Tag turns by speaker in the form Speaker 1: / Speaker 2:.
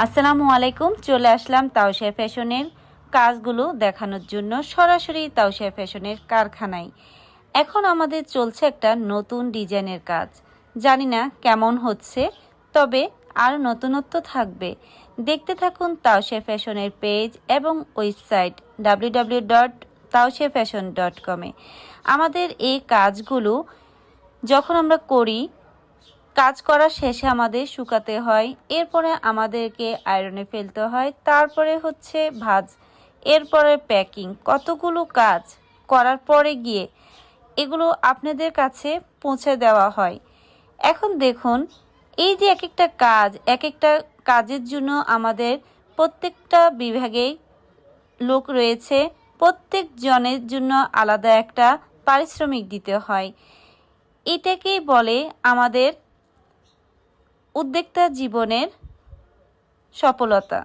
Speaker 1: আসসালামু আলাইকুম। চলে আসলাম তাওশিয়া ফ্যাশনের কাজগুলো দেখানোর জন্য সরাসরি তাওশিয়া ফ্যাশনের কারখানায়। এখন আমাদের চলছে একটা নতুন ডিজাইনের কাজ। জানি না কেমন হচ্ছে, তবে আর নতুনত্ব থাকবে। দেখতে থাকুন তাওশিয়া ফ্যাশনের পেজ এবং ওয়েবসাইট www.taoshiafashion.com-এ। আমাদের এই কাজগুলো যখন আমরা করি, কাজ করার শেষে আমাদের শুকাতে হয়, এরপরে আমাদেরকে আয়রনে ফেলতে হয়, তারপরে হচ্ছে ভাঁজ, এরপরে প্যাকিং, কতগুলো কাজ করার পরে গিয়ে এগুলো আপনাদের কাছে পৌঁছে দেওয়া হয়। এখন দেখুন, এই যে এক একটা কাজ, এক একটা কাজের জন্য আমাদের প্রত্যেকটা বিভাগেই লোক রয়েছে, প্রত্যেক জনের জন্য আলাদা একটা পারিশ্রমিক দিতে হয়। এটাকেই বলে আমাদের উদ্যোক্তা জীবনের সফলতা।